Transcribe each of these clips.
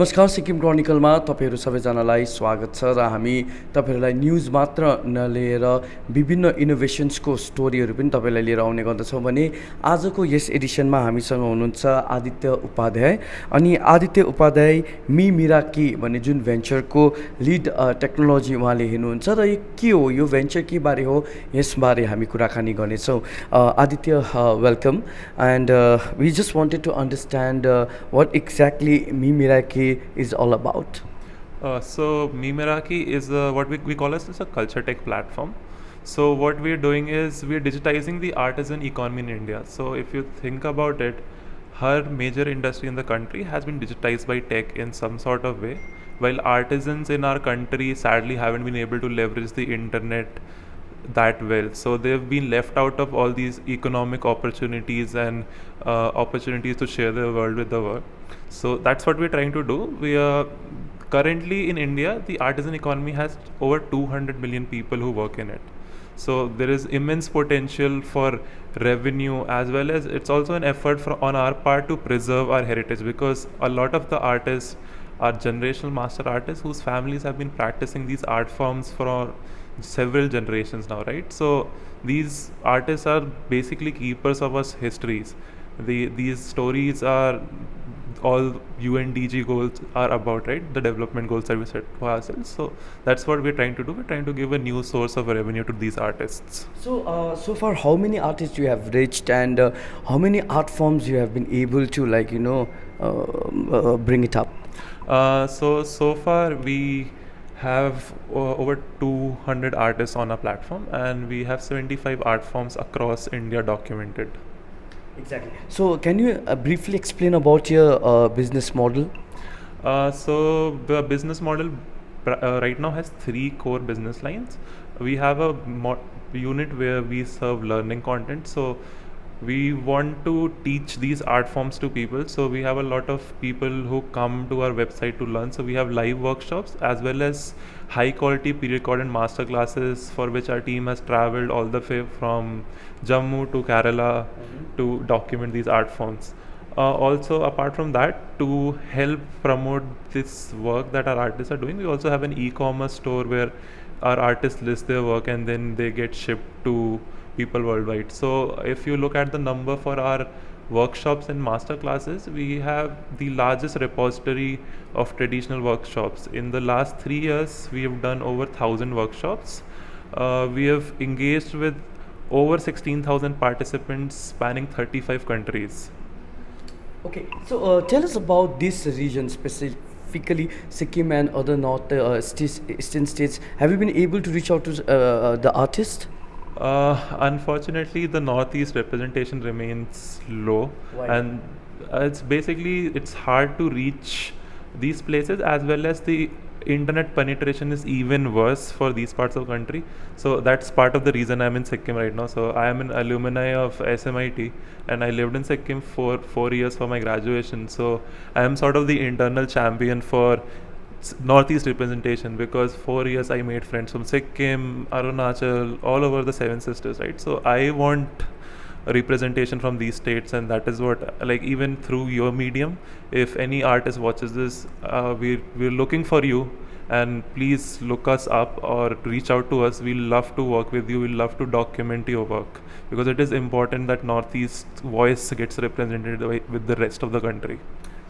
नमस्कार सिक्किम क्रोनिकलमा तपाईँहरू सबैजनालाई स्वागत छ र हामी तपाईँहरूलाई न्युज मात्र नलिएर विभिन्न इनोभेसन्सको स्टोरीहरू पनि तपाईँलाई लिएर आउने गर्दछौँ भने आजको यस एडिसनमा हामीसँग हुनुहुन्छ आदित्य उपाध्याय। अनि आदित्य उपाध्याय MeMeraki भन्ने जुन भेन्चरको लिड टेक्नोलोजी उहाँले हेर्नुहुन्छ र यो के हो, यो भेन्चर के बारे हो, यसबारे हामी कुराकानी गर्नेछौँ। Aditya, welcome and we just wanted to understand what exactly MeMeraki is all about. So MeMeraki is what we call as a culture tech platform. So what we're doing is we're digitizing the artisan economy in India. So if you think about it, her major industry in the country has been digitized by tech in some sort of way, while artisans in our country sadly haven't been able to leverage the internet that well. So they've been left out of all these economic opportunities and opportunities to share their world with the world. So that's what we're trying to do. We are currently in India, the artisan economy has over 200 million people who work in it. So there is immense potential for revenue, as well as it's also an effort on our part to preserve our heritage, because a lot of the artists are generational master artists whose families have been practicing these art forms for several generations now, right? So these artists are basically keepers of our histories. These stories are all UNDG goals are about, right? The development goals that we set for ourselves. So that's what we're trying to do. We're trying to give a new source of revenue to these artists. So, so far, how many artists you have reached, and how many art forms you have been able to, bring it up? So far we have over 200 artists on our platform, and we have 75 art forms across India documented. Exactly. So can you briefly explain about your business model? So the business model right now has three core business lines. We have a unit where we serve learning content. So we want to teach these art forms to people. So we have a lot of people who come to our website to learn. So we have live workshops as well as high quality pre-recorded master classes, for which our team has traveled all the way from Jammu to Kerala to document these art forms. Also, apart from that, to help promote this work that our artists are doing, we also have an e-commerce store where our artists list their work and then they get shipped to people worldwide. So if you look at the number for our workshops and master classes, we have the largest repository of traditional workshops. In the last 3 years, we have done over 1,000 workshops. We have engaged with over 16,000 participants spanning 35 countries. Okay, so tell us about this region specifically, Sikkim and other north eastern states. Have you been able to reach out to the artist? Unfortunately, the northeast representation remains low. Why? And it's hard to reach these places, as well as the internet penetration is even worse for these parts of the country. So that's part of the reason I'm in Sikkim right now. So I am an alumni of SMIT, and I lived in Sikkim for 4 years for my graduation. So I am sort of the internal champion for northeast representation, because 4 years I made friends from Sikkim, Arunachal, all over the Seven Sisters, right? So I want a representation from these states, and that is what, like, even through your medium, if any artist watches this, we're looking for you, and please look us up or reach out to us. We'll love to work with you. We'll love to document your work, because it is important that northeast voice gets represented with the rest of the country.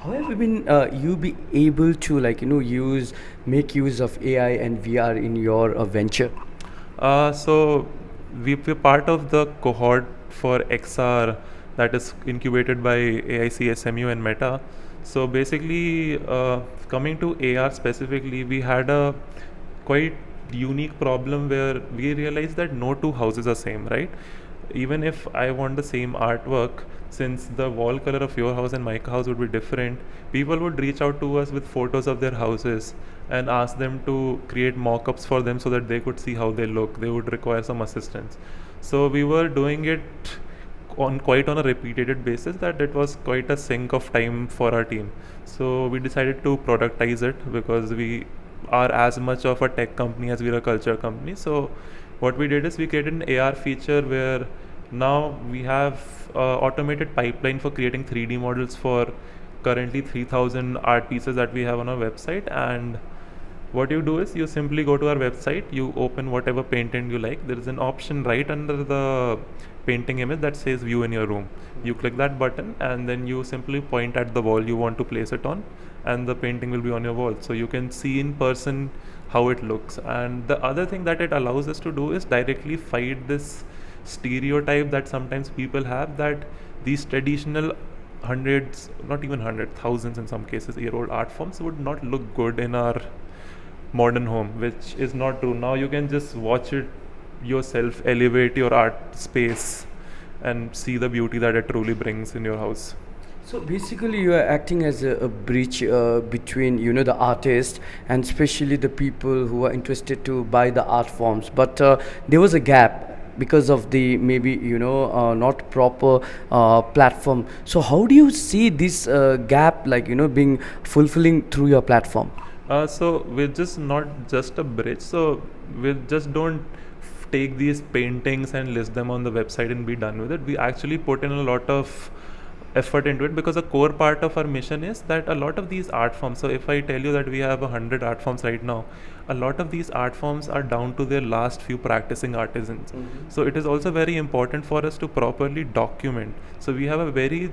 How have you been you be able to make use of AI and VR in your venture? So we're part of the cohort for XR that is incubated by AIC, SMU and Meta. So basically, coming to AR specifically, we had a quite unique problem where we realized that no two houses are same, right? Even if I want the same artwork, since the wall color of your house and my house would be different, people would reach out to us with photos of their houses and ask them to create mock-ups for them so that they could see how they look. They would require some assistance. So we were doing it on a repeated basis, that it was quite a sink of time for our team. So we decided to productize it, because we are as much of a tech company as we are a culture company. So what we did is we created an AR feature where now we have automated pipeline for creating 3D models for currently 3,000 art pieces that we have on our website. And what you do is you simply go to our website, you open whatever painting you like. There is an option right under the painting image that says view in your room. You click that button and then you simply point at the wall you want to place it on, and the painting will be on your wall, so you can see in person how it looks. And the other thing that it allows us to do is directly fight this stereotype that sometimes people have, that these traditional hundreds, not even hundred, thousands in some cases, year old art forms would not look good in our modern home, which is not true. Now you can just watch it yourself, elevate your art space, and see the beauty that it truly brings in your house. So basically, you are acting as a bridge between, the artist and especially the people who are interested to buy the art forms. But there was a gap because of the maybe not proper platform. So how do you see this gap, like being fulfilling through your platform? So we're just not just a bridge. So we just don't take these paintings and list them on the website and be done with it. We actually put in a lot of effort into it, because a core part of our mission is that a lot of these art forms, so if I tell you that we have 100 art forms right now, a lot of these art forms are down to their last few practicing artisans. So it is also very important for us to properly document. So we have a very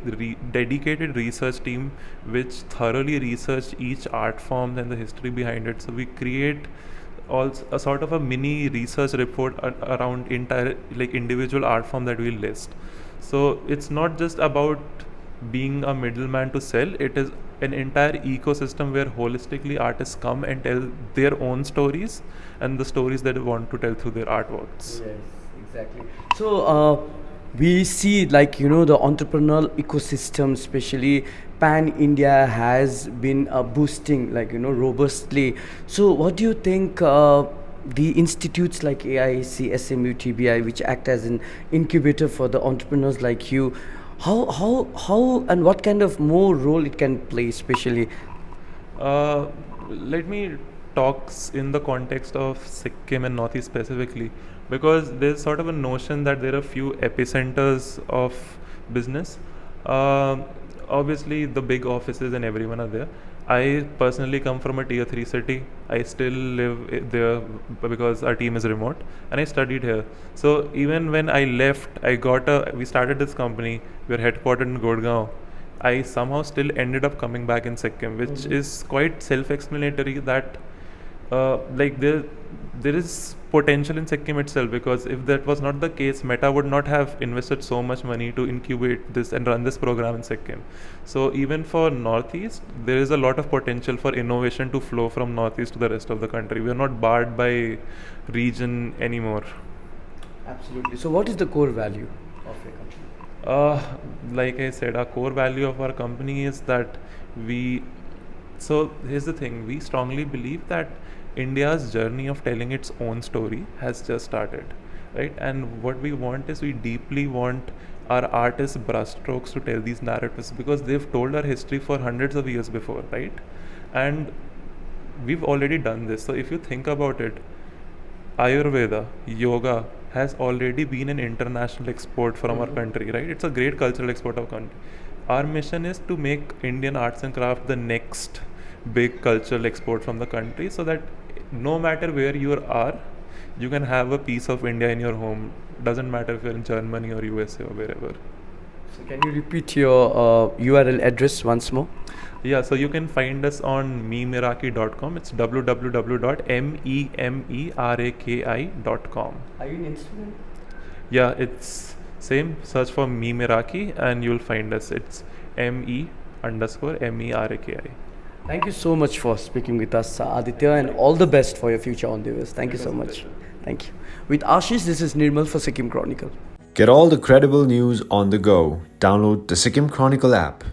dedicated research team which thoroughly research each art form and the history behind it. So we create also a sort of a mini research report around entire, like, individual art form that we list. So it's not just about being a middleman to sell, it is an entire ecosystem where holistically artists come and tell their own stories and the stories that they want to tell through their artworks. Yes, exactly. So we see, like, the entrepreneurial ecosystem, especially pan India, has been boosting, like, robustly. So what do you think the institutes like AIC, SMU, TBI, which act as an incubator for the entrepreneurs like you, how and what kind of more role it can play, especially? Let me talk in the context of Sikkim and Northeast specifically, because there's sort of a notion that there are few epicenters of business. Obviously, the big offices and everyone are there. I personally come from a tier 3 city. I still live there because our team is remote, and I studied here. So even when I left, we started this company. We're headquartered in Gurgaon. I somehow still ended up coming back in Sikkim, which is quite self-explanatory that there is potential in Sikkim itself, because if that was not the case, Meta would not have invested so much money to incubate this and run this program in Sikkim. So even for Northeast, there is a lot of potential for innovation to flow from Northeast to the rest of the country. We are not barred by region anymore. Absolutely. So what is the core value of your company? Like I said, our core value of our company is that so here's the thing, we strongly believe that India's journey of telling its own story has just started, right? And what we want is, we deeply want our artists' brushstrokes to tell these narratives, because they've told our history for hundreds of years before, right? And we've already done this. So if you think about it, Ayurveda, yoga has already been an international export from our country, right? It's a great cultural export of our country. Our mission is to make Indian arts and craft the next big cultural export from the country, so that no matter where you are, you can have a piece of India in your home. Doesn't matter if you're in Germany or USA or wherever. So can you repeat your URL address once more? Yeah, so you can find us on MeMeraki.com. It's www.memeraki.com. Are you in Instagram? Yeah, it's same. Search for MeMeraki and you'll find us. It's ME_MERAKI. Thank you so much for speaking with us, Aditya, and all the best for your future endeavors. Thank you so much. Thank you. With Ashish, this is Nirmal for Sikkim Chronicle. Get all the credible news on the go. Download the Sikkim Chronicle app.